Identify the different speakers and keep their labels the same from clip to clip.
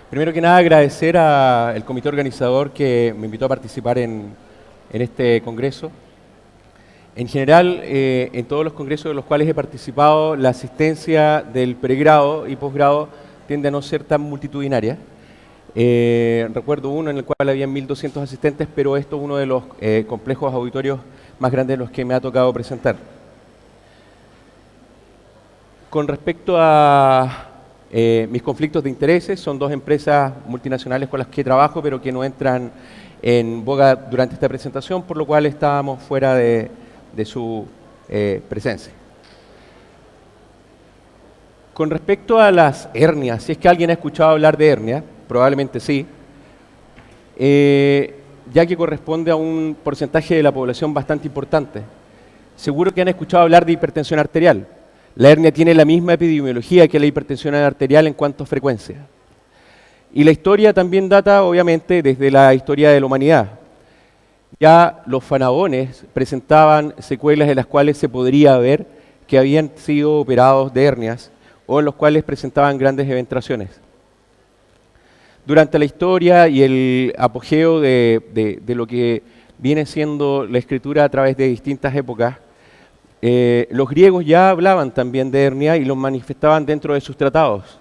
Speaker 1: Primero que nada, agradecer al comité organizador que me invitó a participar en este congreso. En general, en todos los congresos de los cuales he participado, la asistencia del pregrado y posgrado tiende a no ser tan multitudinaria. Recuerdo uno en el cual había 1.200 asistentes, pero esto es uno de los complejos auditorios más grandes de los que me ha tocado presentar. Con respecto a mis conflictos de intereses, son dos empresas multinacionales con las que trabajo, pero que no entran en boga durante esta presentación, por lo cual estábamos fuera de su presencia. Con respecto a las hernias, si es que alguien ha escuchado hablar de hernia, probablemente sí, ya que corresponde a un porcentaje de la población bastante importante. Seguro que han escuchado hablar de hipertensión arterial. La hernia tiene la misma epidemiología que la hipertensión arterial en cuanto a frecuencia. Y la historia también data, obviamente, desde la historia de la humanidad. Ya los faraones presentaban secuelas en las cuales se podría ver que habían sido operados de hernias o en los cuales presentaban grandes eventraciones. Durante la historia y el apogeo de lo que viene siendo la escritura a través de distintas épocas, los griegos ya hablaban también de hernia y los manifestaban dentro de sus tratados.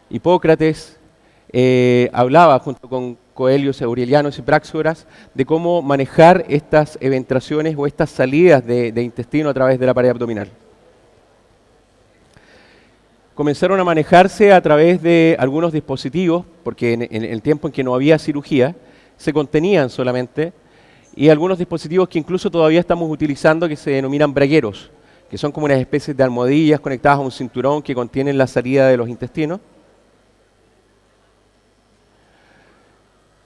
Speaker 1: Hipócrates hablaba junto con Coelio, Aurelianos y Praxógoras de cómo manejar estas eventraciones o estas salidas de intestino a través de la pared abdominal. Comenzaron a manejarse a través de algunos dispositivos, porque en el tiempo en que no había cirugía, se contenían solamente, y algunos dispositivos que incluso todavía estamos utilizando que se denominan bragueros, que son como unas especies de almohadillas conectadas a un cinturón que contienen la salida de los intestinos.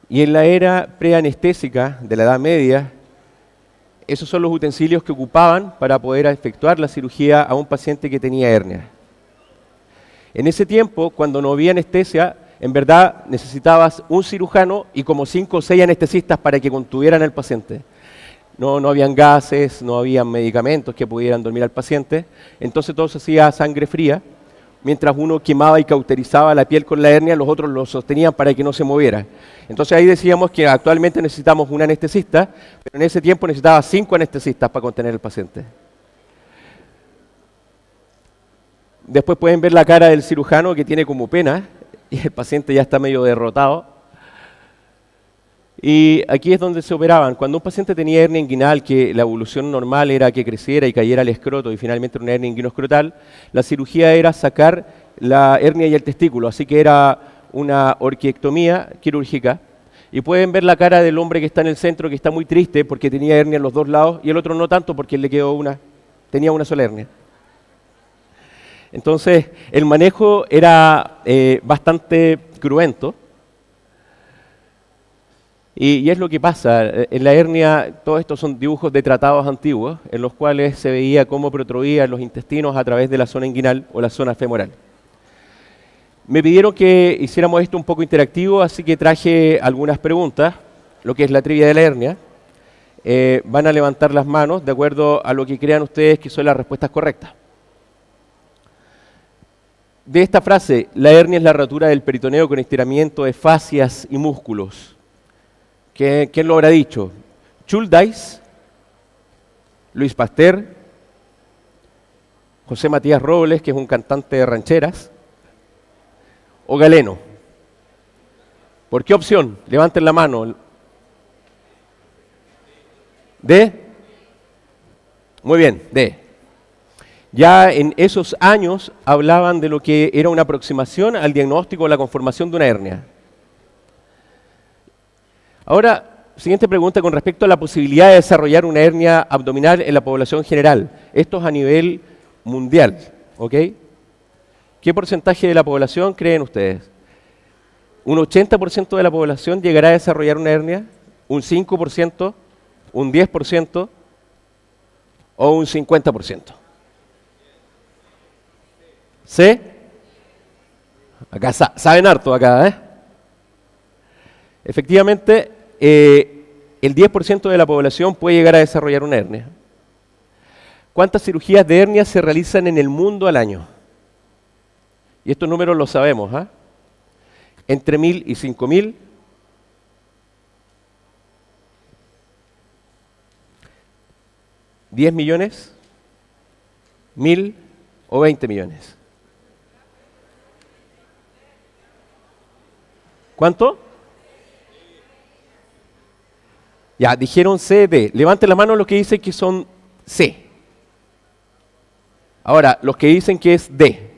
Speaker 1: Y en la era preanestésica de la Edad Media, esos son los utensilios que ocupaban para poder efectuar la cirugía a un paciente que tenía hernia. En ese tiempo, cuando no había anestesia, en verdad necesitabas un cirujano y como 5 o 6 anestesistas para que contuvieran al paciente. No habían gases, no habían medicamentos que pudieran dormir al paciente, entonces todo se hacía a sangre fría. Mientras uno quemaba y cauterizaba la piel con la hernia, los otros lo sostenían para que no se moviera. Entonces ahí decíamos que actualmente necesitamos un anestesista, pero en ese tiempo necesitaba 5 anestesistas para contener al paciente. Después pueden ver la cara del cirujano que tiene como pena y el paciente ya está medio derrotado. Y aquí es donde se operaban. Cuando un paciente tenía hernia inguinal, que la evolución normal era que creciera y cayera al escroto y finalmente una hernia inguinoescrotal, la cirugía era sacar la hernia y el testículo, así que era una orquiectomía quirúrgica. Y pueden ver la cara del hombre que está en el centro, que está muy triste porque tenía hernia en los dos lados, y el otro no tanto porque le quedó tenía una sola hernia. Entonces, el manejo era bastante cruento. Y es lo que pasa. En la hernia, todos estos son dibujos de tratados antiguos, en los cuales se veía cómo protroían los intestinos a través de la zona inguinal o la zona femoral. Me pidieron que hiciéramos esto un poco interactivo, así que traje algunas preguntas, lo que es la trivia de la hernia. Van a levantar las manos de acuerdo a lo que crean ustedes que son las respuestas correctas. De esta frase, la hernia es la rotura del peritoneo con estiramiento de fascias y músculos. ¿Quién lo habrá dicho? Schuldeis, Luis Pasteur, José Matías Robles, que es un cantante de rancheras, o Galeno. ¿Por qué opción? Levanten la mano. ¿D? Muy bien, D. Ya en esos años hablaban de lo que era una aproximación al diagnóstico o la conformación de una hernia. Ahora, siguiente pregunta con respecto a la posibilidad de desarrollar una hernia abdominal en la población general. Esto es a nivel mundial, ¿ok? ¿Qué porcentaje de la población creen ustedes? ¿Un 80% de la población llegará a desarrollar una hernia? ¿Un 5%? ¿Un 10%? ¿O un 50%? ¿Sí? Acá saben harto acá, ¿eh? Efectivamente, el 10% de la población puede llegar a desarrollar una hernia. ¿Cuántas cirugías de hernia se realizan en el mundo al año? Y estos números los sabemos, ¿ah? Entre 1000 y 5000. 10 millones, 1000 o 20 millones. ¿Cuánto? Ya, dijeron C, D. Levanten la mano los que dicen que son C. Ahora, los que dicen que es D.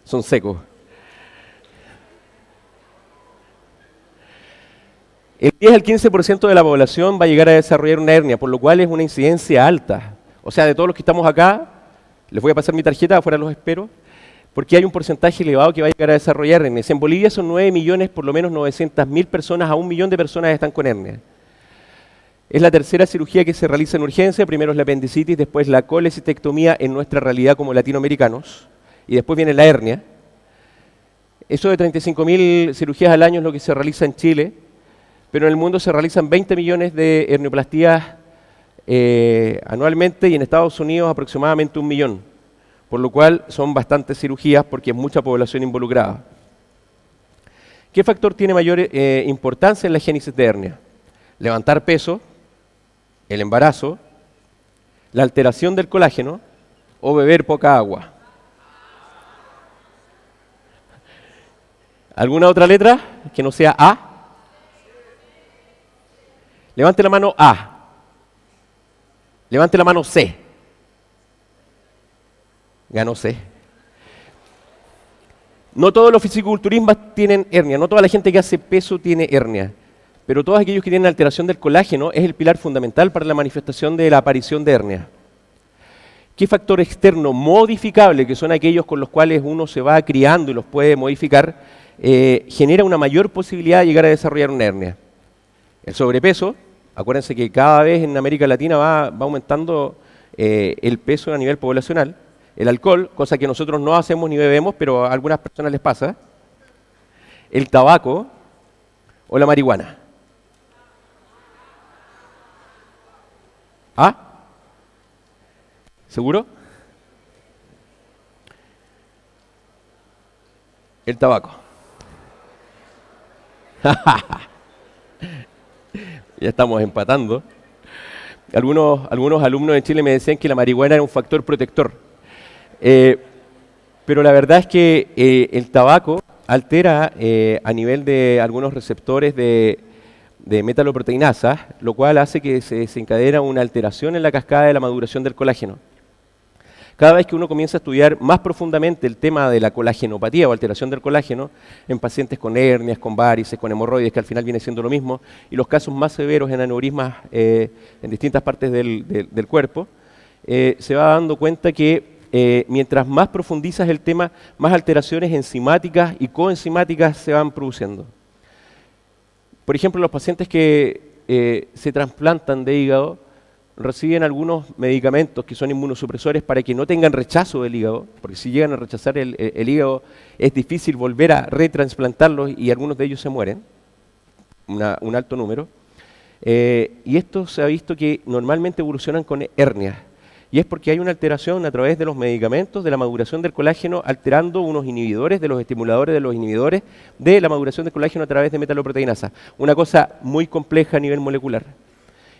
Speaker 1: Son secos. El 10 al 15% de la población va a llegar a desarrollar una hernia, por lo cual es una incidencia alta. O sea, de todos los que estamos acá, les voy a pasar mi tarjeta, afuera los espero, porque hay un porcentaje elevado que va a llegar a desarrollar hernias. En Bolivia son 9 millones, por lo menos 900.000 personas, a 1 millón de personas están con hernia. Es la tercera cirugía que se realiza en urgencia, primero es la apendicitis, después la colecistectomía en nuestra realidad como latinoamericanos, y después viene la hernia. Eso de 35.000 cirugías al año es lo que se realiza en Chile, pero en el mundo se realizan 20 millones de hernioplastías anualmente y en Estados Unidos aproximadamente 1 millón, por lo cual son bastantes cirugías porque es mucha población involucrada. ¿Qué factor tiene mayor importancia en la génesis de hernia? Levantar peso, el embarazo, la alteración del colágeno o beber poca agua. ¿Alguna otra letra que no sea A? Levante la mano A. Levante la mano C. Ganó C. No todos los fisiculturistas tienen hernia, no toda la gente que hace peso tiene hernia, pero todos aquellos que tienen alteración del colágeno es el pilar fundamental para la manifestación de la aparición de hernia. ¿Qué factor externo modificable, que son aquellos con los cuales uno se va criando y los puede modificar, genera una mayor posibilidad de llegar a desarrollar una hernia? El sobrepeso. Acuérdense que cada vez en América Latina va aumentando el peso a nivel poblacional. El alcohol, cosa que nosotros no hacemos ni bebemos, pero a algunas personas les pasa. El tabaco o la marihuana. ¿Ah? ¿Seguro? El tabaco. Ya estamos empatando. Algunos alumnos en Chile me decían que la marihuana era un factor protector. Pero la verdad es que el tabaco altera a nivel de algunos receptores de metaloproteinasas, lo cual hace que se desencadena una alteración en la cascada de la maduración del colágeno. Cada vez que uno comienza a estudiar más profundamente el tema de la colagenopatía o alteración del colágeno en pacientes con hernias, con varices, con hemorroides, que al final viene siendo lo mismo, y los casos más severos en aneurismas en distintas partes del cuerpo, se va dando cuenta que mientras más profundizas el tema, más alteraciones enzimáticas y coenzimáticas se van produciendo. Por ejemplo, los pacientes que se trasplantan de hígado reciben algunos medicamentos que son inmunosupresores para que no tengan rechazo del hígado, porque si llegan a rechazar el hígado es difícil volver a retransplantarlos y algunos de ellos se mueren, un alto número. Y esto se ha visto que normalmente evolucionan con hernias. Y es porque hay una alteración a través de los medicamentos, de la maduración del colágeno, alterando unos inhibidores, de los estimuladores de los inhibidores, de la maduración del colágeno a través de metaloproteinasa. Una cosa muy compleja a nivel molecular.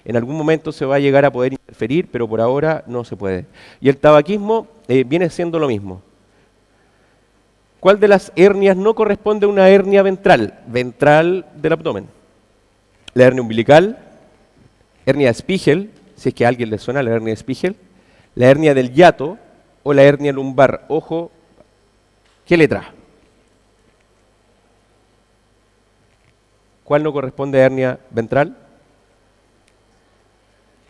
Speaker 1: En algún momento se va a llegar a poder interferir, pero por ahora no se puede. Y el tabaquismo viene siendo lo mismo. ¿Cuál de las hernias no corresponde a una hernia ventral? Ventral del abdomen. La hernia umbilical, hernia de Spiegel, si es que a alguien le suena la hernia de Spiegel, la hernia del hiato o la hernia lumbar. Ojo, ¿qué letra? ¿Cuál no corresponde a hernia ventral?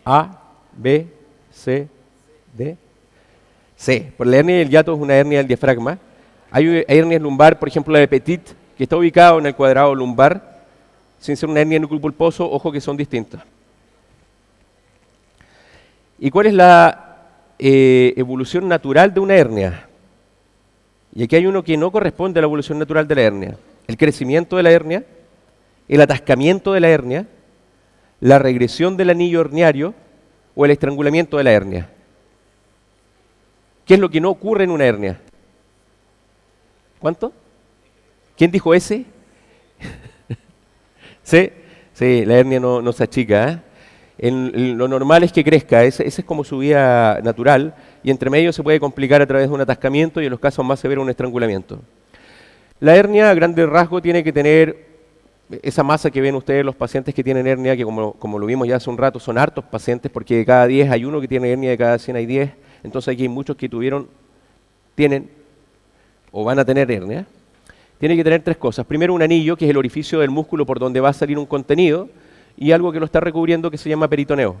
Speaker 1: A, B, C, D. C. Por la hernia del hiato es una hernia del diafragma. Hay hernias lumbar, por ejemplo la de Petit, que está ubicada en el cuadrado lumbar, sin ser una hernia de núcleo pulposo, ojo que son distintas. ¿Y cuál es la evolución natural de una hernia? Y aquí hay uno que no corresponde a la evolución natural de la hernia. El crecimiento de la hernia, el atascamiento de la hernia, la regresión del anillo herniario o el estrangulamiento de la hernia. ¿Qué es lo que no ocurre en una hernia? ¿Cuánto? ¿Quién dijo ese? ¿Sí? Sí, la hernia no se achica, ¿eh? Lo normal es que crezca, esa es como su vida natural, y entre medio se puede complicar a través de un atascamiento y en los casos más severos un estrangulamiento. La hernia, a grandes rasgos, tiene que tener esa masa que ven ustedes, los pacientes que tienen hernia, que como lo vimos ya hace un rato, son hartos pacientes, porque de cada 10 hay uno que tiene hernia, de cada 100 hay 10, entonces aquí hay muchos que tienen o van a tener hernia. Tiene que tener tres cosas. Primero, un anillo, que es el orificio del músculo por donde va a salir un contenido, y algo que lo está recubriendo que se llama peritoneo.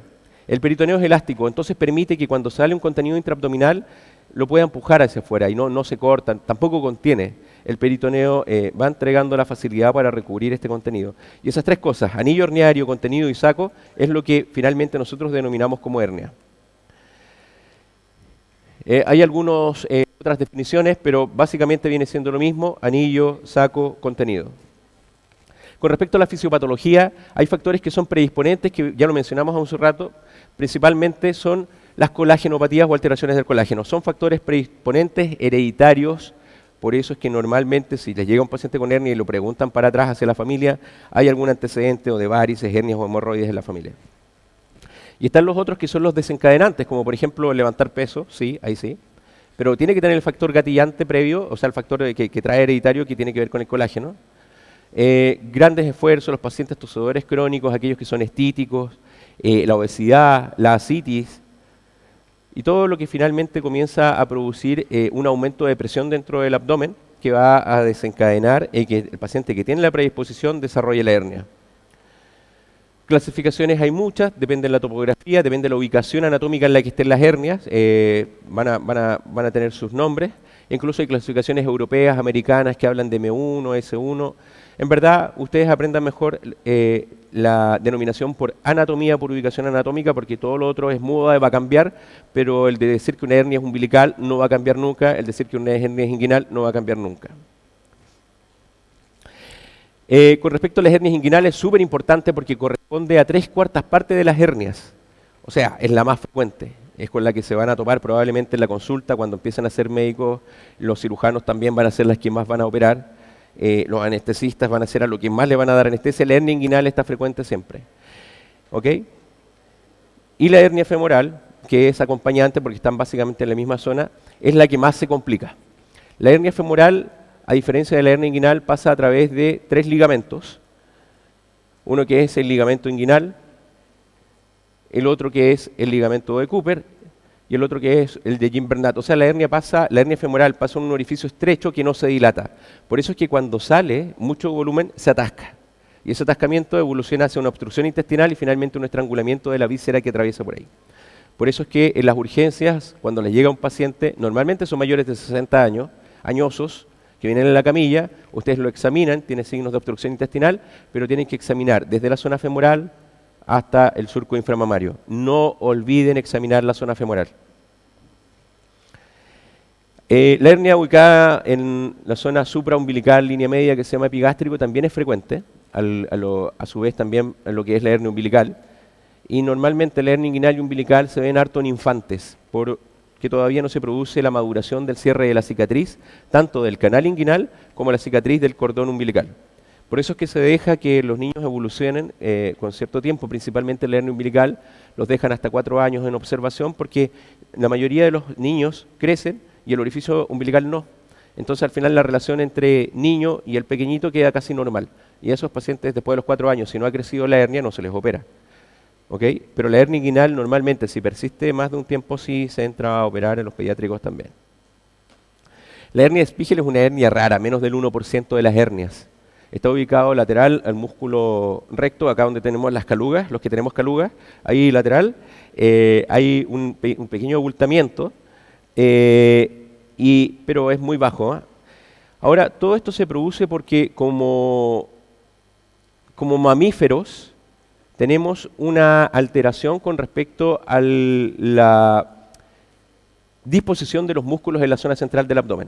Speaker 1: El peritoneo es elástico, entonces permite que cuando sale un contenido intraabdominal lo pueda empujar hacia afuera y no se corta, tampoco contiene. El peritoneo va entregando la facilidad para recubrir este contenido. Y esas tres cosas, anillo herniario, contenido y saco, es lo que finalmente nosotros denominamos como hernia. Hay algunas otras definiciones, pero básicamente viene siendo lo mismo: anillo, saco, contenido. Con respecto a la fisiopatología, hay factores que son predisponentes, que ya lo mencionamos hace un rato, principalmente son las colagenopatías o alteraciones del colágeno. Son factores predisponentes hereditarios, por eso es que normalmente si les llega un paciente con hernia y lo preguntan para atrás hacia la familia, hay algún antecedente o de varices, hernias o hemorroides en la familia. Y están los otros que son los desencadenantes, como por ejemplo levantar peso, sí, ahí sí, pero tiene que tener el factor gatillante previo, o sea, el factor que trae hereditario que tiene que ver con el colágeno. Grandes esfuerzos, los pacientes tosedores crónicos, aquellos que son estíticos, la obesidad, la asitis, y todo lo que finalmente comienza a producir un aumento de presión dentro del abdomen que va a desencadenar que el paciente que tiene la predisposición desarrolle la hernia. Clasificaciones hay muchas, depende de la topografía, depende de la ubicación anatómica en la que estén las hernias, van a tener sus nombres. Incluso hay clasificaciones europeas, americanas, que hablan de M1, S1. En verdad, ustedes aprendan mejor la denominación por anatomía, por ubicación anatómica, porque todo lo otro es moda, va a cambiar, pero el de decir que una hernia es umbilical no va a cambiar nunca, el decir que una hernia es inguinal no va a cambiar nunca. Con respecto a las hernias inguinales, es súper importante porque corresponde a 3/4 partes de las hernias. O sea, es la más frecuente. Es con la que se van a topar probablemente en la consulta cuando empiezan a ser médicos. Los cirujanos también van a ser las que más van a operar. Los anestesistas van a ser a lo que más le van a dar anestesia. La hernia inguinal está frecuente siempre. ¿Ok? Y la hernia femoral, que es acompañante porque están básicamente en la misma zona, es la que más se complica. La hernia femoral, a diferencia de la hernia inguinal, pasa a través de 3 ligamentos. Uno que es el ligamento inguinal, el otro que es el ligamento de Cooper y el otro que es el de Gimbernat. O sea, la hernia femoral pasa en un orificio estrecho que no se dilata. Por eso es que cuando sale mucho volumen se atasca. Y ese atascamiento evoluciona hacia una obstrucción intestinal y finalmente un estrangulamiento de la víscera que atraviesa por ahí. Por eso es que en las urgencias, cuando les llega un paciente, normalmente son mayores de 60 años, añosos, que vienen en la camilla, ustedes lo examinan, tiene signos de obstrucción intestinal, pero tienen que examinar desde la zona femoral hasta el surco inframamario. No olviden examinar la zona femoral. La hernia ubicada en la zona supraumbilical, línea media, que se llama epigástrico, también es frecuente, a su vez también en lo que es la hernia umbilical. Y normalmente la hernia inguinal y umbilical se ven harto en infantes, porque todavía no se produce la maduración del cierre de la cicatriz, tanto del canal inguinal como la cicatriz del cordón umbilical. Por eso es que se deja que los niños evolucionen con cierto tiempo, principalmente la hernia umbilical, los dejan hasta 4 años en observación porque la mayoría de los niños crecen y el orificio umbilical no. Entonces al final la relación entre niño y el pequeñito queda casi normal. Y a esos pacientes después de los 4 años, si no ha crecido la hernia, no se les opera. ¿Okay? Pero la hernia inguinal normalmente, si persiste más de un tiempo, sí se entra a operar en los pediátricos también. La hernia de Spiegel es una hernia rara, menos del 1% de las hernias. Está ubicado lateral al músculo recto, acá donde tenemos las calugas, los que tenemos calugas, ahí lateral, hay un pequeño abultamiento, pero es muy bajo. Ahora, todo esto se produce porque como mamíferos tenemos una alteración con respecto a la disposición de los músculos en la zona central del abdomen.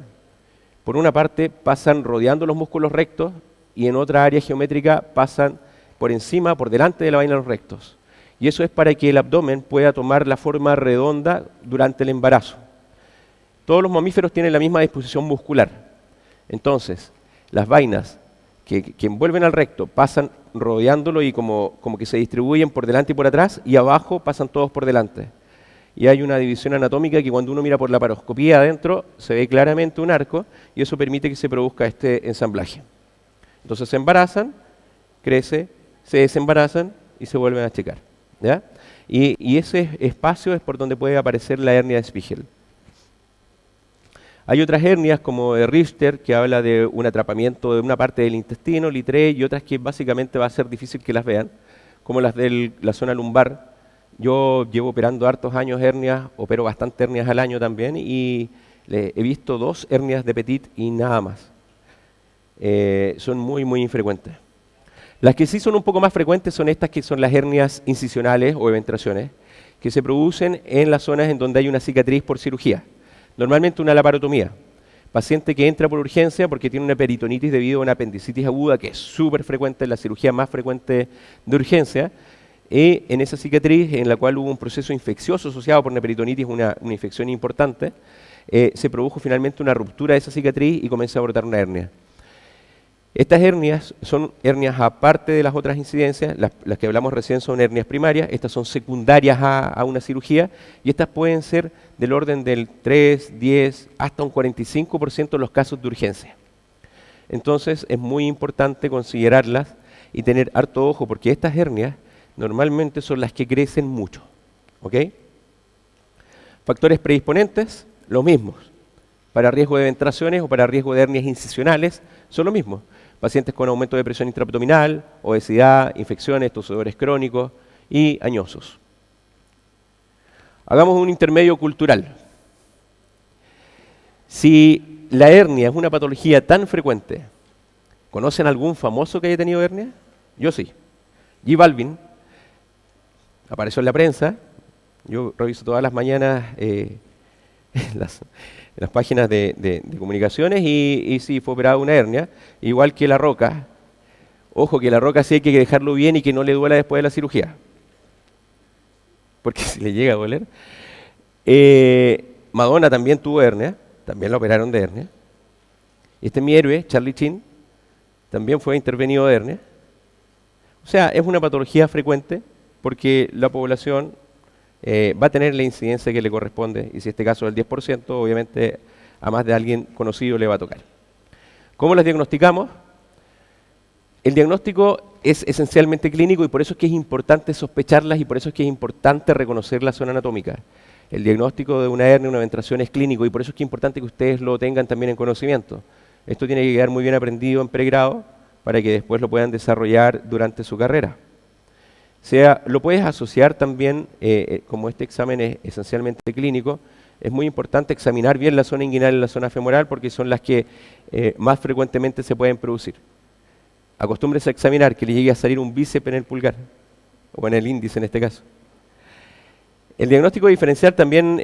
Speaker 1: Por una parte, pasan rodeando los músculos rectos, y en otra área geométrica pasan por encima, por delante de la vaina de los rectos. Y eso es para que el abdomen pueda tomar la forma redonda durante el embarazo. Todos los mamíferos tienen la misma disposición muscular. Entonces, las vainas que envuelven al recto pasan rodeándolo y como que se distribuyen por delante y por atrás, y abajo pasan todos por delante. Y hay una división anatómica que cuando uno mira por la paroscopía adentro se ve claramente un arco, y eso permite que se produzca este ensamblaje. Entonces se embarazan, crece, se desembarazan y se vuelven a checar, ¿ya? Y ese espacio es por donde puede aparecer la hernia de Spiegel. Hay otras hernias como de Richter, que habla de un atrapamiento de una parte del intestino, Littré, y otras que básicamente va a ser difícil que las vean, como las de la zona lumbar. Yo llevo operando hartos años hernias, opero bastantes hernias al año también, y he visto 2 hernias de Petit y nada más. Son muy, muy infrecuentes. Las que sí son un poco más frecuentes son estas que son las hernias incisionales o eventraciones, que se producen en las zonas en donde hay una cicatriz por cirugía. Normalmente una laparotomía. Paciente que entra por urgencia porque tiene una peritonitis debido a una apendicitis aguda, que es súper frecuente, la cirugía más frecuente de urgencia, y en esa cicatriz, en la cual hubo un proceso infeccioso asociado por una peritonitis, una infección importante, se produjo finalmente una ruptura de esa cicatriz y comenzó a brotar una hernia. Estas hernias son hernias aparte de las otras incidencias. Las que hablamos recién son hernias primarias, estas son secundarias a una cirugía, y estas pueden ser del orden del 3, 10, hasta un 45% de los casos de urgencia. Entonces es muy importante considerarlas y tener harto ojo, porque estas hernias normalmente son las que crecen mucho, ¿ok? Factores predisponentes, los mismos. Para riesgo de eventraciones o para riesgo de hernias incisionales, son los mismos. Pacientes con aumento de presión intraabdominal, obesidad, infecciones, tosedores crónicos y añosos. Hagamos un intermedio cultural. Si la hernia es una patología tan frecuente, ¿conocen algún famoso que haya tenido hernia? Yo sí. J Balvin apareció en la prensa. Yo reviso todas las mañanas las páginas de comunicaciones y sí, fue operada una hernia, igual que La Roca. Ojo, que La Roca sí hay que dejarlo bien y que no le duela después de la cirugía, porque si le llega a doler. Madonna también tuvo hernia, también la operaron de hernia. Este es mi héroe, Charlie Sheen, también fue intervenido de hernia. O sea, es una patología frecuente porque la población va a tener la incidencia que le corresponde, y si este caso es el 10%, obviamente a más de alguien conocido le va a tocar. ¿Cómo las diagnosticamos? El diagnóstico es esencialmente clínico, y por eso es que es importante sospecharlas, y por eso es que es importante reconocer la zona anatómica. El diagnóstico de una hernia, una eventración es clínico, y por eso es que es importante que ustedes lo tengan también en conocimiento. Esto tiene que quedar muy bien aprendido en pregrado para que después lo puedan desarrollar durante su carrera. Lo puedes asociar también, como este examen es esencialmente clínico, es muy importante examinar bien la zona inguinal y la zona femoral, porque son las que más frecuentemente se pueden producir. Acostúmbrese a examinar que le llegue a salir un bíceps en el pulgar, o en el índice en este caso. El diagnóstico diferencial también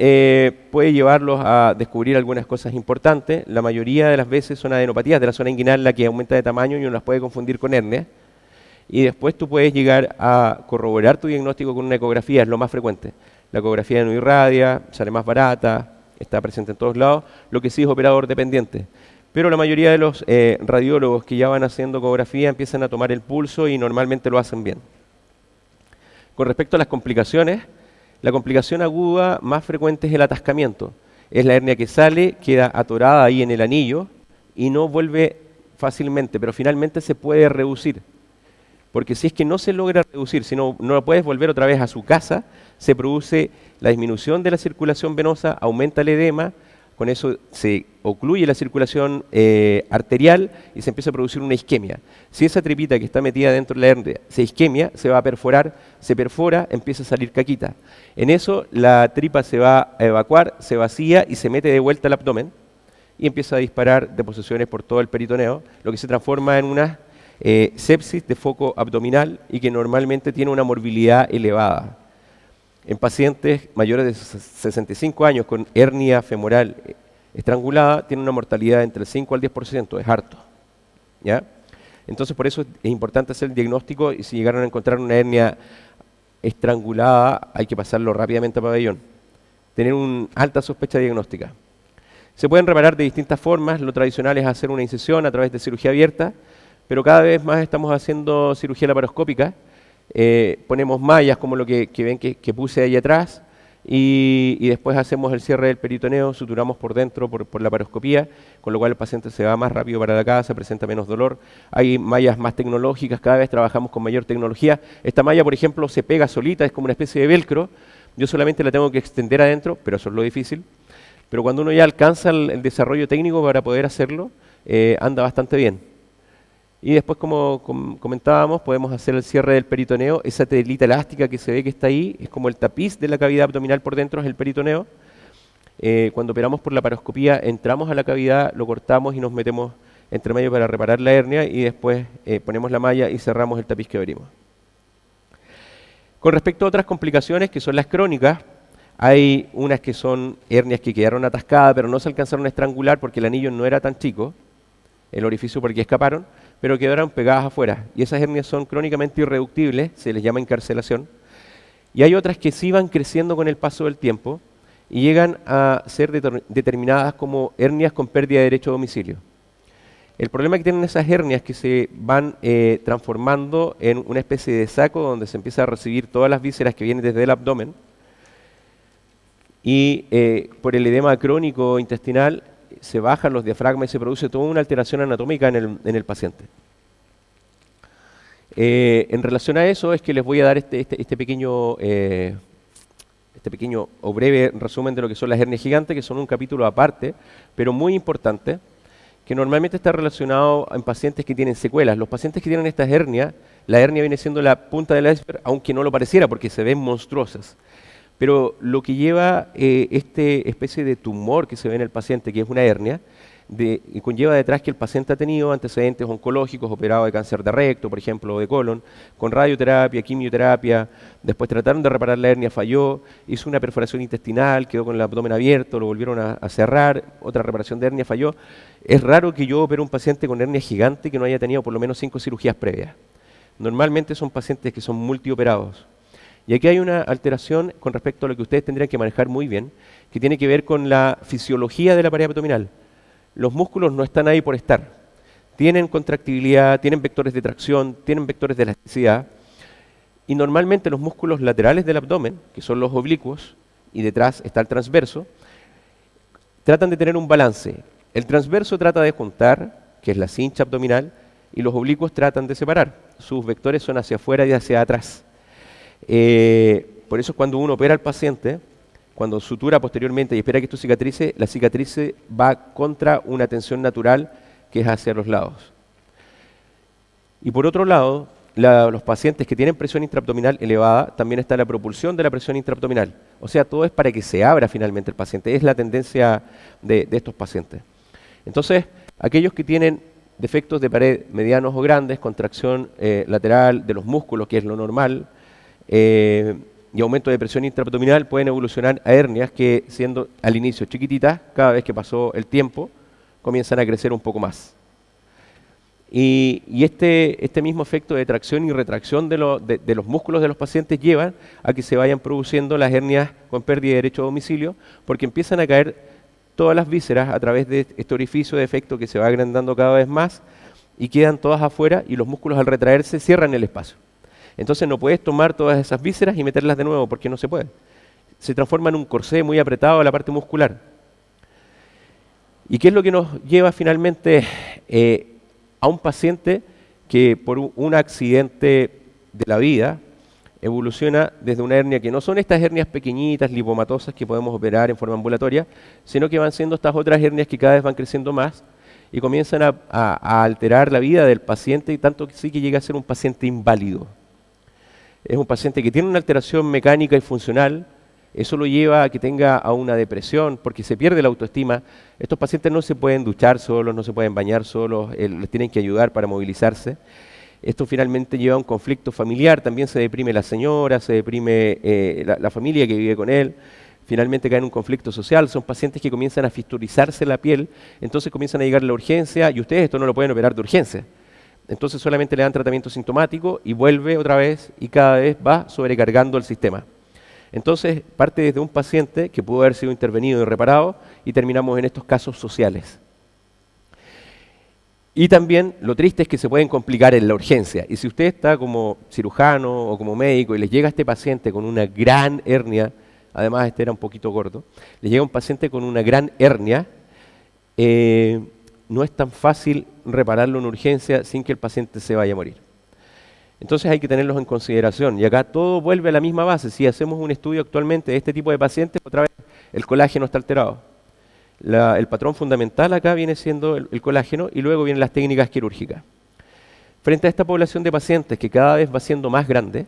Speaker 1: puede llevarlos a descubrir algunas cosas importantes. La mayoría de las veces son adenopatías de la zona inguinal la que aumenta de tamaño y uno las puede confundir con hernia. Y después tú puedes llegar a corroborar tu diagnóstico con una ecografía, es lo más frecuente. La ecografía no irradia, sale más barata, está presente en todos lados, lo que sí es operador dependiente. Pero la mayoría de los radiólogos que ya van haciendo ecografía empiezan a tomar el pulso y normalmente lo hacen bien. Con respecto a las complicaciones, la complicación aguda más frecuente es el atascamiento. Es la hernia que sale, queda atorada ahí en el anillo y no vuelve fácilmente, pero finalmente se puede reducir. Porque si es que no se logra reducir, si no la puedes volver otra vez a su casa, se produce la disminución de la circulación venosa, aumenta el edema, con eso se ocluye la circulación arterial y se empieza a producir una isquemia. Si esa tripita que está metida dentro de la hernia se isquemia, se va a perforar, se perfora, empieza a salir caquita. En eso la tripa se va a evacuar, se vacía y se mete de vuelta al abdomen y empieza a disparar deposiciones por todo el peritoneo, lo que se transforma en una sepsis de foco abdominal y que normalmente tiene una morbilidad elevada. En pacientes mayores de 65 años con hernia femoral estrangulada, tiene una mortalidad entre el 5 al 10%, es harto, ¿ya? Entonces por eso es importante hacer el diagnóstico, y si llegaron a encontrar una hernia estrangulada hay que pasarlo rápidamente a pabellón. Tener una alta sospecha diagnóstica. Se pueden reparar de distintas formas. Lo tradicional es hacer una incisión a través de cirugía abierta, pero cada vez más estamos haciendo cirugía laparoscópica. Ponemos mallas como lo que ven que puse ahí atrás, y después hacemos el cierre del peritoneo, suturamos por dentro por laparoscopía, con lo cual el paciente se va más rápido para la casa, presenta menos dolor. Hay mallas más tecnológicas, cada vez trabajamos con mayor tecnología. Esta malla, por ejemplo, se pega solita, es como una especie de velcro. Yo solamente la tengo que extender adentro, pero eso es lo difícil. Pero cuando uno ya alcanza el desarrollo técnico para poder hacerlo, anda bastante bien. Y después, como comentábamos, podemos hacer el cierre del peritoneo. Esa telita elástica que se ve que está ahí es como el tapiz de la cavidad abdominal por dentro, es el peritoneo. Cuando operamos por laparoscopía, entramos a la cavidad, lo cortamos y nos metemos entre medio para reparar la hernia, y después ponemos la malla y cerramos el tapiz que abrimos. Con respecto a otras complicaciones, que son las crónicas, hay unas que son hernias que quedaron atascadas, pero no se alcanzaron a estrangular porque el anillo no era tan chico, el orificio por el que escaparon, pero quedaron pegadas afuera. Y esas hernias son crónicamente irreductibles, se les llama encarcelación. Y hay otras que sí van creciendo con el paso del tiempo y llegan a ser determinadas como hernias con pérdida de derecho a domicilio. El problema que tienen esas hernias es que se van transformando en una especie de saco donde se empieza a recibir todas las vísceras que vienen desde el abdomen, y por el edema crónico intestinal se bajan los diafragmas y se produce toda una alteración anatómica en el paciente. En relación a eso es que les voy a dar este pequeño o breve resumen de lo que son las hernias gigantes, que son un capítulo aparte, pero muy importante, que normalmente está relacionado en pacientes que tienen secuelas. Los pacientes que tienen estas hernias, la hernia viene siendo la punta del iceberg, aunque no lo pareciera porque se ven monstruosas. Pero lo que lleva especie de tumor que se ve en el paciente, que es una hernia, conlleva detrás que el paciente ha tenido antecedentes oncológicos, operado de cáncer de recto, por ejemplo, o de colon, con radioterapia, quimioterapia. Después trataron de reparar la hernia, falló, hizo una perforación intestinal, quedó con el abdomen abierto, lo volvieron a cerrar, otra reparación de hernia, falló. Es raro que yo opere un paciente con hernia gigante que no haya tenido por lo menos 5 cirugías previas. Normalmente son pacientes que son multioperados. Y aquí hay una alteración con respecto a lo que ustedes tendrían que manejar muy bien, que tiene que ver con la fisiología de la pared abdominal. Los músculos no están ahí por estar. Tienen contractibilidad, tienen vectores de tracción, tienen vectores de elasticidad. Y normalmente los músculos laterales del abdomen, que son los oblicuos, y detrás está el transverso, tratan de tener un balance. El transverso trata de juntar, que es la cincha abdominal, y los oblicuos tratan de separar. Sus vectores son hacia afuera y hacia atrás. Por eso cuando uno opera al paciente, cuando sutura posteriormente y espera que esto cicatrice, la cicatriz va contra una tensión natural que es hacia los lados. Y por otro lado, los pacientes que tienen presión intraabdominal elevada, también está la propulsión de la presión intraabdominal. O sea, todo es para que se abra finalmente el paciente. Es la tendencia de estos pacientes. Entonces, aquellos que tienen defectos de pared medianos o grandes, contracción lateral de los músculos, que es lo normal, y aumento de presión intraabdominal, pueden evolucionar a hernias que, siendo al inicio chiquititas, cada vez que pasó el tiempo, comienzan a crecer un poco más. Y este mismo efecto de tracción y retracción de los músculos de los pacientes llevan a que se vayan produciendo las hernias con pérdida de derecho a domicilio, porque empiezan a caer todas las vísceras a través de este orificio de efecto que se va agrandando cada vez más y quedan todas afuera, y los músculos al retraerse cierran el espacio. Entonces no puedes tomar todas esas vísceras y meterlas de nuevo, porque no se puede. Se transforma en un corsé muy apretado a la parte muscular. ¿Y qué es lo que nos lleva finalmente a un paciente que por un accidente de la vida evoluciona desde una hernia que no son estas hernias pequeñitas, lipomatosas que podemos operar en forma ambulatoria, sino que van siendo estas otras hernias que cada vez van creciendo más y comienzan a alterar la vida del paciente, y tanto que sí que llega a ser un paciente inválido? Es un paciente que tiene una alteración mecánica y funcional. Eso lo lleva a que tenga a una depresión, porque se pierde la autoestima. Estos pacientes no se pueden duchar solos, no se pueden bañar solos, les tienen que ayudar para movilizarse. Esto finalmente lleva a un conflicto familiar, también se deprime la señora, se deprime la familia que vive con él, finalmente cae en un conflicto social. Son pacientes que comienzan a fisturizarse la piel, entonces comienzan a llegar a la urgencia, y ustedes esto no lo pueden operar de urgencia. Entonces solamente le dan tratamiento sintomático y vuelve otra vez, y cada vez va sobrecargando el sistema. Entonces, parte desde un paciente que pudo haber sido intervenido y reparado y terminamos en estos casos sociales. Y también lo triste es que se pueden complicar en la urgencia. Y si usted está como cirujano o como médico y les llega este paciente con una gran hernia, además este era un poquito gordo, le llega un paciente con una gran hernia, no es tan fácil repararlo en urgencia sin que el paciente se vaya a morir. Entonces hay que tenerlos en consideración. Y acá todo vuelve a la misma base. Si hacemos un estudio actualmente de este tipo de pacientes, otra vez el colágeno está alterado. El patrón fundamental acá viene siendo el colágeno y luego vienen las técnicas quirúrgicas. Frente a esta población de pacientes que cada vez va siendo más grande,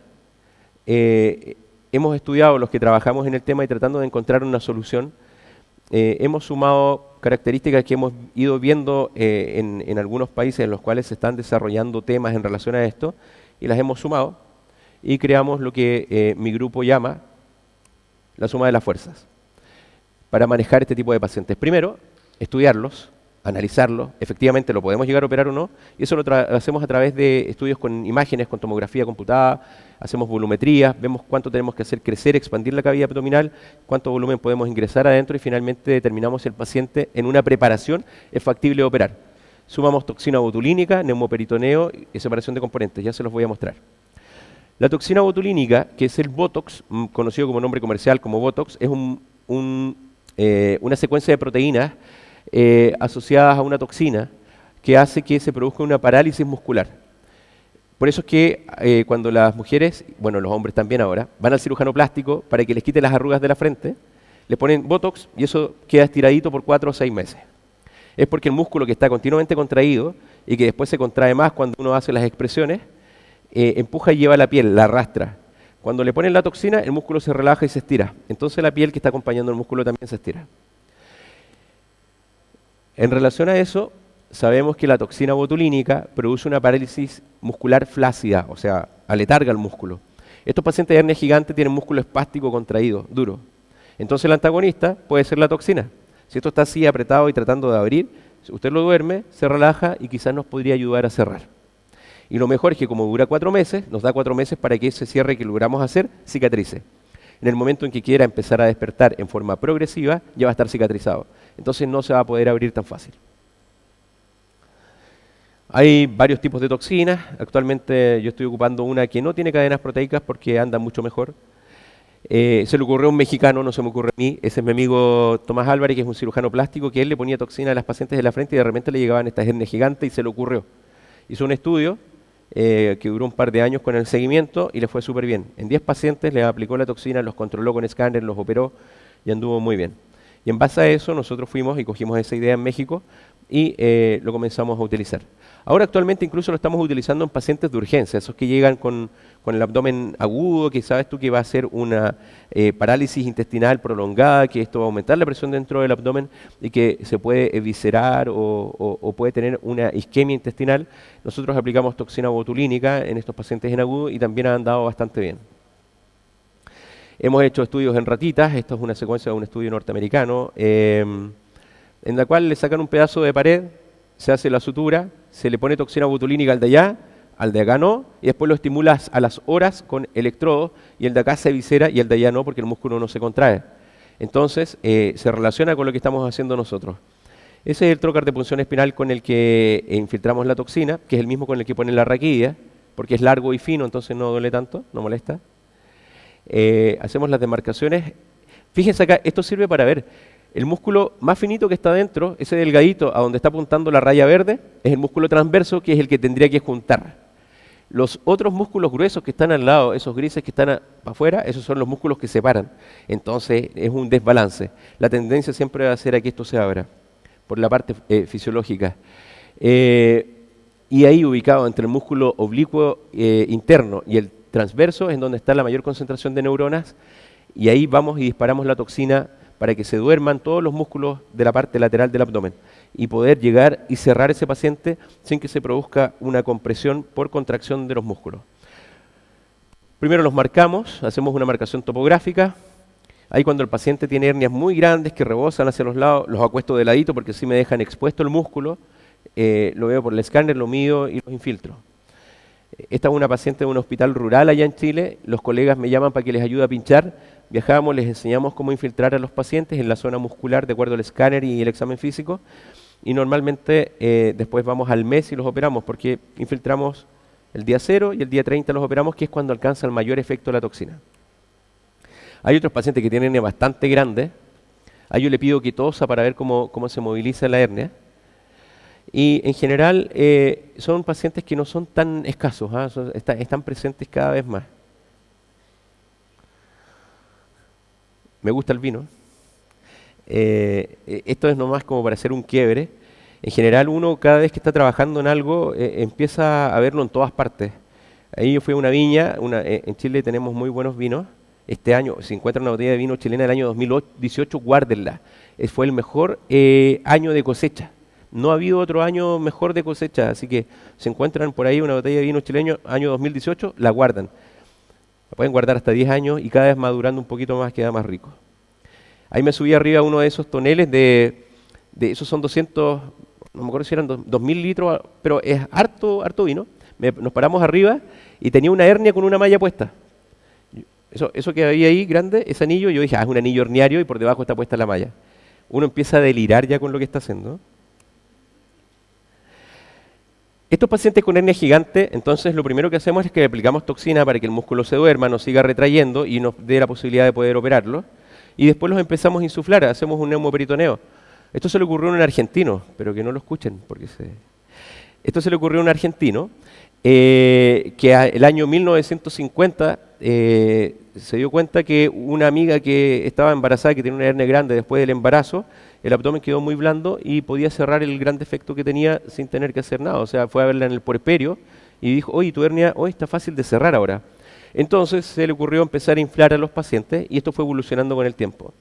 Speaker 1: hemos estudiado los que trabajamos en el tema y tratando de encontrar una solución. Hemos sumado características que hemos ido viendo en algunos países en los cuales se están desarrollando temas en relación a esto y las hemos sumado y creamos lo que mi grupo llama la suma de las fuerzas para manejar este tipo de pacientes. Primero, estudiarlos, analizarlos, efectivamente lo podemos llegar a operar o no, y eso lo hacemos a través de estudios con imágenes, con tomografía computada, hacemos volumetrías, vemos cuánto tenemos que hacer crecer, expandir la cavidad abdominal, cuánto volumen podemos ingresar adentro y finalmente determinamos si el paciente en una preparación es factible de operar. Sumamos toxina botulínica, neumoperitoneo y separación de componentes, ya se los voy a mostrar. La toxina botulínica, que es el Botox, conocido como nombre comercial como Botox, es una secuencia de proteínas asociadas a una toxina que hace que se produzca una parálisis muscular. Por eso es que cuando las mujeres, bueno, los hombres también ahora, van al cirujano plástico para que les quite las arrugas de la frente, le ponen Botox y eso queda estiradito por 4 o 6 meses. Es porque el músculo que está continuamente contraído y que después se contrae más cuando uno hace las expresiones, empuja y lleva la piel, la arrastra. Cuando le ponen la toxina, el músculo se relaja y se estira. Entonces la piel que está acompañando el músculo también se estira. En relación a eso, sabemos que la toxina botulínica produce una parálisis muscular flácida, o sea, aletarga el músculo. Estos pacientes de hernia gigante tienen músculo espástico contraído, duro. Entonces el antagonista puede ser la toxina. Si esto está así apretado y tratando de abrir, si usted lo duerme, se relaja y quizás nos podría ayudar a cerrar. Y lo mejor es que como dura 4 meses, nos da 4 meses para que ese cierre que logramos hacer cicatrice. En el momento en que quiera empezar a despertar en forma progresiva, ya va a estar cicatrizado. Entonces no se va a poder abrir tan fácil. Hay varios tipos de toxinas. Actualmente yo estoy ocupando una que no tiene cadenas proteicas porque anda mucho mejor. Se le ocurrió a un mexicano, no se me ocurre a mí. Ese es mi amigo Tomás Álvarez, que es un cirujano plástico, que él le ponía toxina a las pacientes de la frente y de repente le llegaban estas hernias gigantes y se le ocurrió. Hizo un estudio que duró un par de años con el seguimiento y le fue súper bien. En 10 pacientes le aplicó la toxina, los controló con escáner, los operó y anduvo muy bien. Y en base a eso nosotros fuimos y cogimos esa idea en México y lo comenzamos a utilizar. Ahora actualmente incluso lo estamos utilizando en pacientes de urgencia, esos que llegan con el abdomen agudo, que sabes tú que va a ser una parálisis intestinal prolongada, que esto va a aumentar la presión dentro del abdomen y que se puede eviscerar o puede tener una isquemia intestinal. Nosotros aplicamos toxina botulínica en estos pacientes en agudo y también han andado bastante bien. Hemos hecho estudios en ratitas, esto es una secuencia de un estudio norteamericano, en la cual le sacan un pedazo de pared, se hace la sutura, se le pone toxina botulínica al de acá no, y después lo estimulas a las horas con electrodos, y el de acá se eviscera y el de allá no, porque el músculo no se contrae. Entonces, se relaciona con lo que estamos haciendo nosotros. Ese es el trocar de punción espinal con el que infiltramos la toxina, que es el mismo con el que ponen la raquidia, porque es largo y fino, entonces no duele tanto, no molesta. Hacemos las demarcaciones. Fíjense acá, esto sirve para ver el músculo más finito que está adentro, ese delgadito a donde está apuntando la raya verde, es el músculo transverso, que es el que tendría que juntar. Los otros músculos gruesos que están al lado, esos grises que están para afuera, esos son los músculos que separan. Entonces es un desbalance. La tendencia siempre va a ser a que esto se abra, por la parte fisiológica. Y ahí ubicado entre el músculo oblicuo interno y el transverso es donde está la mayor concentración de neuronas, y ahí vamos y disparamos la toxina para que se duerman todos los músculos de la parte lateral del abdomen y poder llegar y cerrar ese paciente sin que se produzca una compresión por contracción de los músculos. Primero los marcamos, hacemos una marcación topográfica. Ahí cuando el paciente tiene hernias muy grandes que rebosan hacia los lados, los acuesto de ladito porque así me dejan expuesto el músculo, lo veo por el escáner, lo mido y los infiltro. Esta es una paciente de un hospital rural allá en Chile. Los colegas me llaman para que les ayude a pinchar. Viajamos, les enseñamos cómo infiltrar a los pacientes en la zona muscular de acuerdo al escáner y el examen físico. Y normalmente después vamos al mes y los operamos, porque infiltramos el día 0 y el día 30 los operamos, que es cuando alcanza el mayor efecto de la toxina. Hay otros pacientes que tienen hernia bastante grande. A ellos le pido que tosa para ver cómo se moviliza la hernia. Y en general son pacientes que no son tan escasos, están presentes cada vez más. Me gusta el vino. Esto es nomás como para hacer un quiebre. En general uno cada vez que está trabajando en algo empieza a verlo en todas partes. Ahí yo fui a una viña, en Chile tenemos muy buenos vinos. Este año, si encuentran una botella de vino chilena del año 2018, guárdenla. Fue el mejor año de cosecha. No ha habido otro año mejor de cosecha, así que si encuentran por ahí una botella de vino chileno año 2018, la guardan. La pueden guardar hasta 10 años y cada vez madurando un poquito más queda más rico. Ahí me subí arriba a uno de esos toneles esos son 200, no me acuerdo si eran 2000 litros, pero es harto vino. Nos paramos arriba y tenía una hernia con una malla puesta. Eso que había ahí grande, ese anillo, yo dije, es un anillo herniario y por debajo está puesta la malla. Uno empieza a delirar ya con lo que está haciendo. Estos pacientes con hernia gigante, entonces lo primero que hacemos es que le aplicamos toxina para que el músculo se duerma, nos siga retrayendo y nos dé la posibilidad de poder operarlo. Y después los empezamos a insuflar, hacemos un neumoperitoneo. Esto se le ocurrió a un argentino, pero que no lo escuchen, Esto se le ocurrió a un argentino que el año 1950 se dio cuenta que una amiga que estaba embarazada, que tenía una hernia grande después del embarazo, el abdomen quedó muy blando y podía cerrar el gran defecto que tenía sin tener que hacer nada. O sea, fue a verla en el puerperio y dijo, oye, tu hernia hoy está fácil de cerrar ahora. Entonces se le ocurrió empezar a inflar a los pacientes y esto fue evolucionando con el tiempo.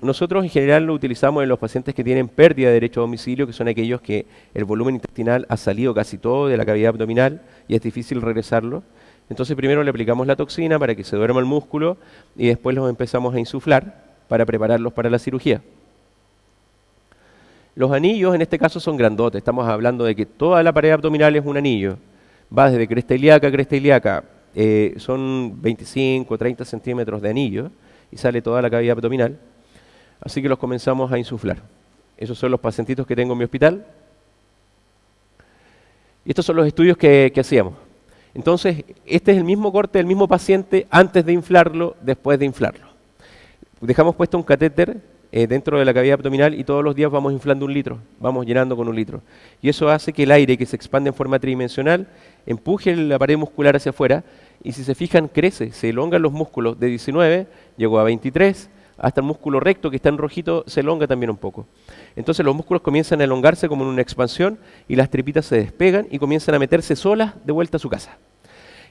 Speaker 1: Nosotros en general lo utilizamos en los pacientes que tienen pérdida de derecho a domicilio, que son aquellos que el volumen intestinal ha salido casi todo de la cavidad abdominal y es difícil regresarlo. Entonces primero le aplicamos la toxina para que se duerma el músculo y después los empezamos a insuflar para prepararlos para la cirugía. Los anillos en este caso son grandotes, estamos hablando de que toda la pared abdominal es un anillo. Va desde cresta ilíaca a cresta ilíaca, son 25 o 30 centímetros de anillo y sale toda la cavidad abdominal. Así que los comenzamos a insuflar. Esos son los pacientitos que tengo en mi hospital. Y estos son los estudios que hacíamos. Entonces, este es el mismo corte del mismo paciente antes de inflarlo, después de inflarlo. Dejamos puesto un catéter dentro de la cavidad abdominal y todos los días vamos inflando 1 litro, vamos llenando con 1 litro. Y eso hace que el aire que se expande en forma tridimensional empuje la pared muscular hacia afuera y si se fijan crece, se elongan los músculos de 19, llegó a 23, hasta el músculo recto que está en rojito se elonga también un poco. Entonces los músculos comienzan a elongarse como en una expansión y las tripitas se despegan y comienzan a meterse solas de vuelta a su casa.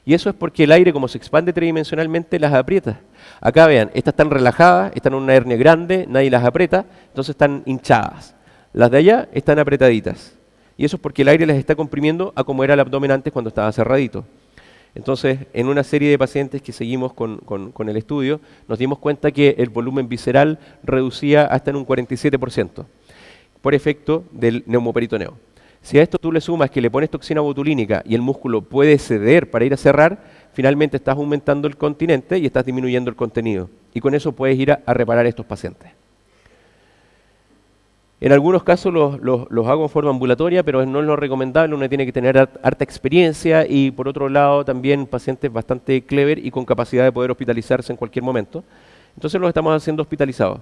Speaker 1: Y eso es porque el aire, como se expande tridimensionalmente, las aprieta. Acá vean, estas están relajadas, están en una hernia grande, nadie las aprieta, entonces están hinchadas. Las de allá están apretaditas. Y eso es porque el aire las está comprimiendo a como era el abdomen antes cuando estaba cerradito. Entonces, en una serie de pacientes que seguimos con el estudio, nos dimos cuenta que el volumen visceral reducía hasta en un 47% por efecto del neumoperitoneo. Si a esto tú le sumas que le pones toxina botulínica y el músculo puede ceder para ir a cerrar, finalmente estás aumentando el continente y estás disminuyendo el contenido. Y con eso puedes ir a reparar a estos pacientes. En algunos casos los hago en forma ambulatoria, pero no es lo recomendable, uno tiene que tener harta experiencia y por otro lado también pacientes bastante clever y con capacidad de poder hospitalizarse en cualquier momento. Entonces los estamos haciendo hospitalizados.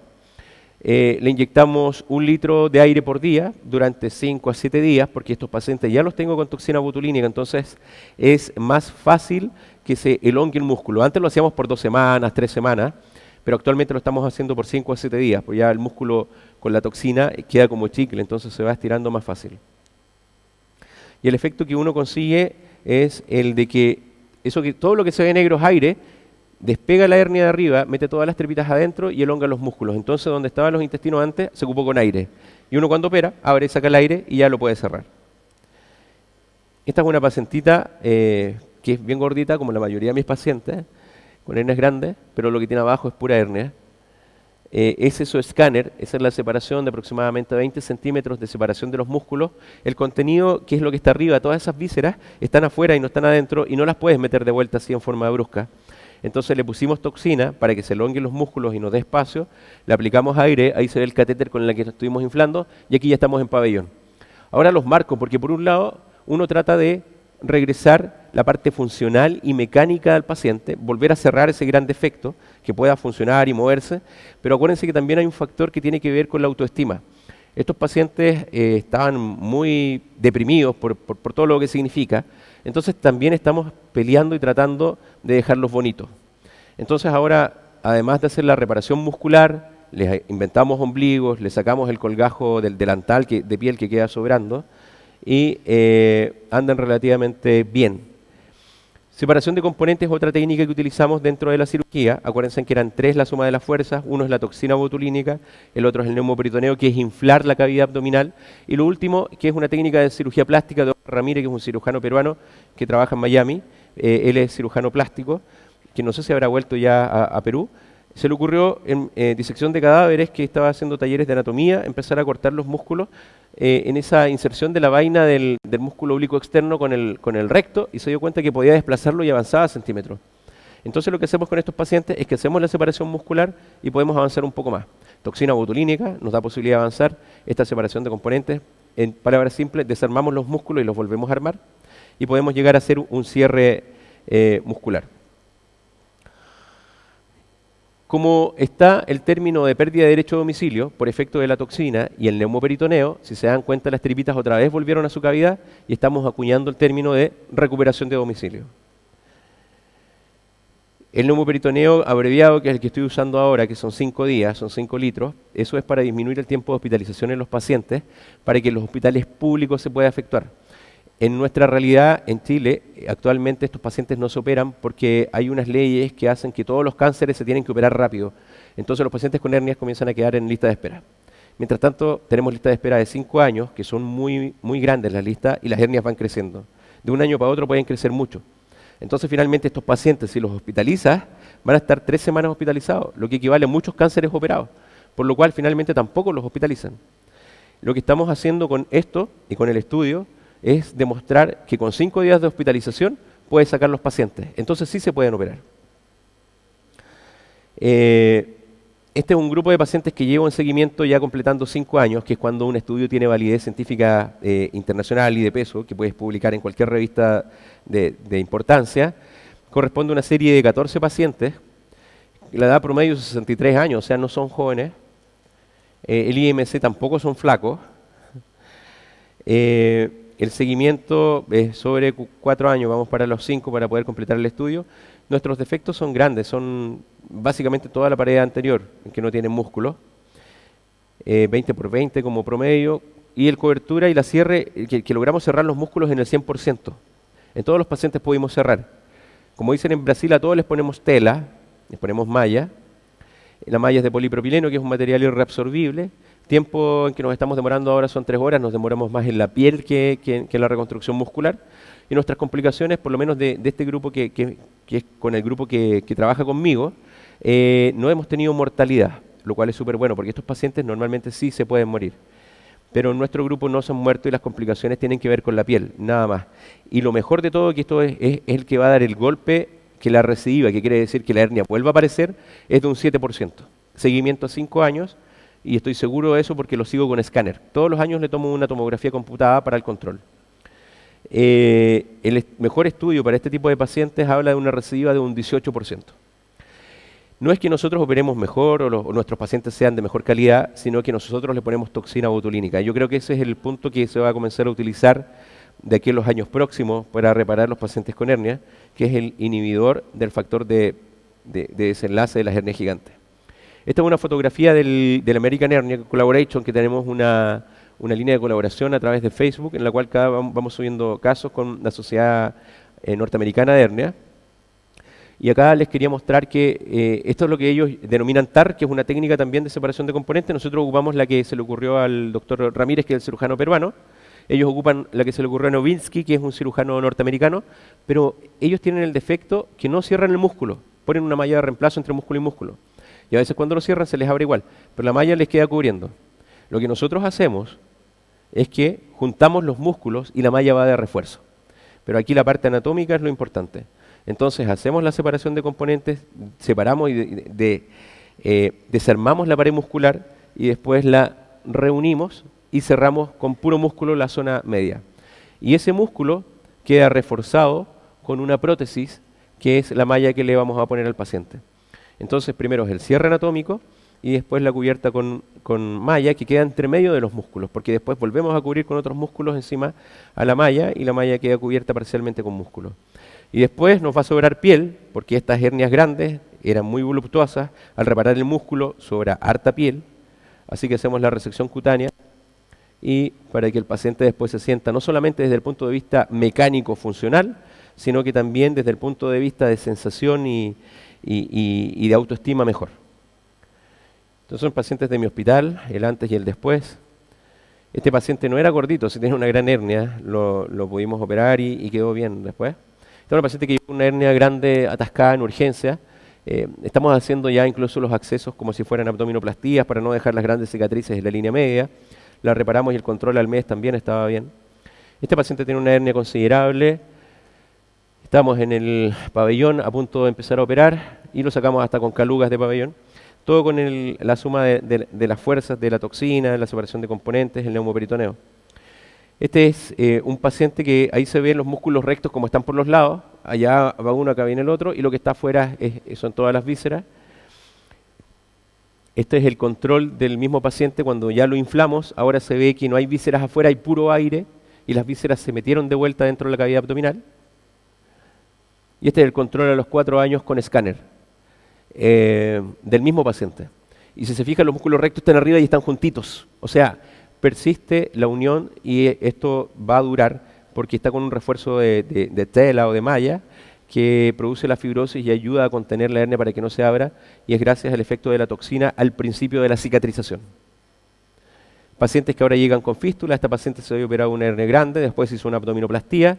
Speaker 1: Le inyectamos 1 litro de aire por día durante 5 a 7 días, porque estos pacientes ya los tengo con toxina botulínica, entonces es más fácil que se elongue el músculo. Antes lo hacíamos por 2 semanas, 3 semanas, pero actualmente lo estamos haciendo por 5 a 7 días, porque ya el músculo con la toxina queda como chicle, entonces se va estirando más fácil. Y el efecto que uno consigue es el de que todo lo que se ve negro es aire, despega la hernia de arriba, mete todas las tripitas adentro y elonga los músculos. Entonces, donde estaban los intestinos antes, se ocupó con aire. Y uno cuando opera, abre y saca el aire y ya lo puede cerrar. Esta es una pacientita que es bien gordita, como la mayoría de mis pacientes, con hernias grandes, pero lo que tiene abajo es pura hernia. ese escáner, esa es la separación de aproximadamente 20 centímetros de separación de los músculos. El contenido, que es lo que está arriba, todas esas vísceras, están afuera y no están adentro y no las puedes meter de vuelta así en forma brusca. Entonces le pusimos toxina para que se elonguen los músculos y nos dé espacio, le aplicamos aire, ahí se ve el catéter con el que estuvimos inflando y aquí ya estamos en pabellón. Ahora los marco, porque por un lado uno trata de regresar la parte funcional y mecánica del paciente, volver a cerrar ese gran defecto, que pueda funcionar y moverse, pero acuérdense que también hay un factor que tiene que ver con la autoestima. Estos pacientes estaban muy deprimidos por todo lo que significa, entonces también estamos peleando y tratando de dejarlos bonitos. Entonces ahora, además de hacer la reparación muscular, les inventamos ombligos, les sacamos el colgajo del delantal de piel que queda sobrando, y andan relativamente bien. Separación de componentes es otra técnica que utilizamos dentro de la cirugía. Acuérdense que eran 3 la suma de las fuerzas. Uno es la toxina botulínica, el otro es el neumoperitoneo, que es inflar la cavidad abdominal, y lo último, que es una técnica de cirugía plástica de Oscar Ramírez, que es un cirujano peruano que trabaja en Miami. Él es cirujano plástico, que no sé si habrá vuelto ya a Perú. Se le ocurrió en disección de cadáveres, que estaba haciendo talleres de anatomía, empezar a cortar los músculos en esa inserción de la vaina del músculo oblicuo externo con el recto, y se dio cuenta que podía desplazarlo y avanzaba centímetros. Entonces lo que hacemos con estos pacientes es que hacemos la separación muscular y podemos avanzar un poco más. Toxina botulínica nos da posibilidad de avanzar esta separación de componentes. En palabras simples, desarmamos los músculos y los volvemos a armar y podemos llegar a hacer un cierre muscular. Como está el término de pérdida de derecho a domicilio por efecto de la toxina y el neumoperitoneo, si se dan cuenta, las tripitas otra vez volvieron a su cavidad y estamos acuñando el término de recuperación de domicilio. El neumoperitoneo abreviado, que es el que estoy usando ahora, que son 5 días, son 5 litros, eso es para disminuir el tiempo de hospitalización en los pacientes, para que en los hospitales públicos se pueda efectuar. En nuestra realidad, en Chile, actualmente estos pacientes no se operan porque hay unas leyes que hacen que todos los cánceres se tienen que operar rápido. Entonces los pacientes con hernias comienzan a quedar en lista de espera. Mientras tanto, tenemos listas de espera de 5 años, que son muy grandes las listas, y las hernias van creciendo. De un año para otro pueden crecer mucho. Entonces, finalmente, estos pacientes, si los hospitalizas, van a estar 3 semanas hospitalizados, lo que equivale a muchos cánceres operados, por lo cual, finalmente, tampoco los hospitalizan. Lo que estamos haciendo con esto y con el estudio es demostrar que con 5 días de hospitalización puedes sacar los pacientes. Entonces sí se pueden operar. Este es un grupo de pacientes que llevo en seguimiento ya completando 5 años, que es cuando un estudio tiene validez científica internacional y de peso, que puedes publicar en cualquier revista de importancia. Corresponde a una serie de 14 pacientes. La edad promedio es 63 años, o sea, no son jóvenes. El IMC tampoco son flacos. El seguimiento es sobre 4 años, vamos para los 5 para poder completar el estudio. Nuestros defectos son grandes, son básicamente toda la pared anterior, que no tiene músculo, 20 por 20 como promedio, y el cobertura y la cierre, que logramos cerrar los músculos en el 100%. En todos los pacientes pudimos cerrar. Como dicen en Brasil, a todos les ponemos tela, les ponemos malla. La malla es de polipropileno, que es un material irreabsorbible. Tiempo en que nos estamos demorando ahora son 3 horas, nos demoramos más en la piel que en la reconstrucción muscular. Y nuestras complicaciones, por lo menos de este grupo que es con el grupo que trabaja conmigo, no hemos tenido mortalidad, lo cual es súper bueno, porque estos pacientes normalmente sí se pueden morir. Pero en nuestro grupo no se han muerto y las complicaciones tienen que ver con la piel, nada más. Y lo mejor de todo, que esto es el que va a dar el golpe que la recidiva, que quiere decir que la hernia vuelva a aparecer, es de un 7%. Seguimiento a 5 años, y estoy seguro de eso porque lo sigo con escáner. Todos los años le tomo una tomografía computada para el control. El mejor estudio para este tipo de pacientes habla de una recidiva de un 18%. No es que nosotros operemos mejor o nuestros pacientes sean de mejor calidad, sino que nosotros le ponemos toxina botulínica. Yo creo que ese es el punto que se va a comenzar a utilizar de aquí en los años próximos para reparar los pacientes con hernia, que es el inhibidor del factor de desenlace de las hernias gigantes. Esta es una fotografía del American Hernia Collaboration, que tenemos una línea de colaboración a través de Facebook, en la cual vamos subiendo casos con la Sociedad Norteamericana de Hernia. Y acá les quería mostrar que esto es lo que ellos denominan TAR, que es una técnica también de separación de componentes. Nosotros ocupamos la que se le ocurrió al doctor Ramírez, que es el cirujano peruano. Ellos ocupan la que se le ocurrió a Novinsky, que es un cirujano norteamericano, pero ellos tienen el defecto que no cierran el músculo, ponen una malla de reemplazo entre músculo y músculo. Y a veces cuando lo cierran se les abre igual, pero la malla les queda cubriendo. Lo que nosotros hacemos es que juntamos los músculos y la malla va de refuerzo. Pero aquí la parte anatómica es lo importante. Entonces hacemos la separación de componentes, separamos y desarmamos la pared muscular y después la reunimos y cerramos con puro músculo la zona media. Y ese músculo queda reforzado con una prótesis que es la malla que le vamos a poner al paciente. Entonces primero es el cierre anatómico y después la cubierta con malla que queda entre medio de los músculos, porque después volvemos a cubrir con otros músculos encima a la malla y la malla queda cubierta parcialmente con músculos. Y después nos va a sobrar piel, porque estas hernias grandes eran muy voluptuosas, al reparar el músculo sobra harta piel, así que hacemos la resección cutánea y para que el paciente después se sienta no solamente desde el punto de vista mecánico funcional, sino que también desde el punto de vista de sensación y de autoestima mejor. Estos son pacientes de mi hospital, el antes y el después. Este paciente no era gordito, sí tenía una gran hernia, lo pudimos operar y quedó bien después. Este es un paciente que lleva una hernia grande atascada en urgencia. Estamos haciendo ya incluso los accesos como si fueran abdominoplastías para no dejar las grandes cicatrices en la línea media. La reparamos y el control al mes también estaba bien. Este paciente tiene una hernia considerable. Estamos en el pabellón a punto de empezar a operar y lo sacamos hasta con calugas de pabellón. Todo con la suma de las fuerzas de la toxina, la separación de componentes, el neumoperitoneo. Este es un paciente que ahí se ven los músculos rectos como están por los lados. Allá va uno, acá viene el otro, y lo que está afuera son todas las vísceras. Este es el control del mismo paciente cuando ya lo inflamos. Ahora se ve que no hay vísceras afuera, hay puro aire, y las vísceras se metieron de vuelta dentro de la cavidad abdominal. Y este es el control a los 4 años con escáner del mismo paciente. Y si se fijan, los músculos rectos están arriba y están juntitos. O sea, persiste la unión y esto va a durar porque está con un refuerzo de tela o de malla que produce la fibrosis y ayuda a contener la hernia para que no se abra, y es gracias al efecto de la toxina al principio de la cicatrización. Pacientes que ahora llegan con fístula, esta paciente se había operado una hernia grande, después hizo una abdominoplastía,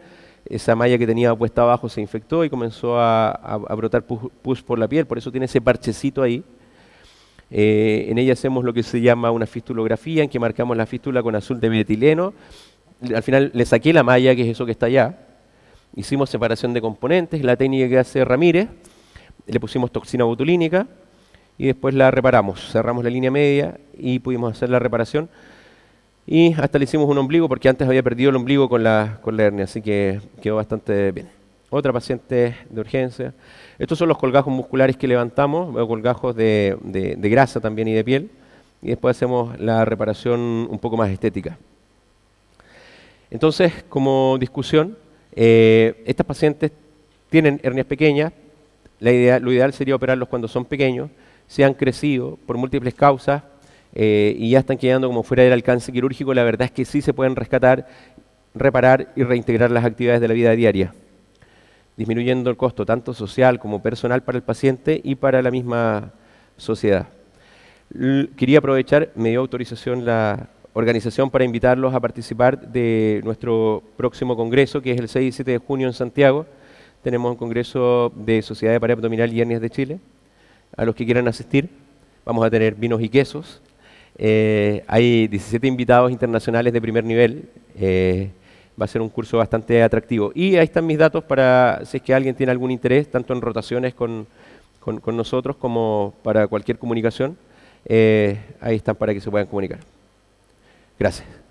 Speaker 1: esa malla que tenía puesta abajo se infectó y comenzó a brotar pus por la piel, por eso tiene ese parchecito ahí. En ella hacemos lo que se llama una fistulografía, en que marcamos la fístula con azul de metileno. Al final le saqué la malla, que es eso que está allá. Hicimos separación de componentes, la técnica que hace Ramírez. Le pusimos toxina botulínica y después la reparamos. Cerramos la línea media y pudimos hacer la reparación. Y hasta le hicimos un ombligo porque antes había perdido el ombligo con la hernia, así que quedó bastante bien. Otra paciente de urgencia. Estos son los colgajos musculares que levantamos, colgajos de grasa también y de piel. Y después hacemos la reparación un poco más estética. Entonces, como discusión, estas pacientes tienen hernias pequeñas. Lo ideal sería operarlos cuando son pequeños. Se han crecido por múltiples causas y ya están quedando como fuera del alcance quirúrgico. La verdad es que sí se pueden rescatar, reparar y reintegrar las actividades de la vida diaria, disminuyendo el costo tanto social como personal para el paciente y para la misma sociedad. Quería aprovechar, me dio autorización la organización para invitarlos a participar de nuestro próximo congreso, que es el 6 y 7 de junio en Santiago. Tenemos un congreso de Sociedad de Pared Abdominal y Hernias de Chile. A los que quieran asistir, vamos a tener vinos y quesos. Hay 17 invitados internacionales de primer nivel. Va a ser un curso bastante atractivo. Y ahí están mis datos para si es que alguien tiene algún interés, tanto en rotaciones con nosotros como para cualquier comunicación. Ahí están para que se puedan comunicar. Gracias.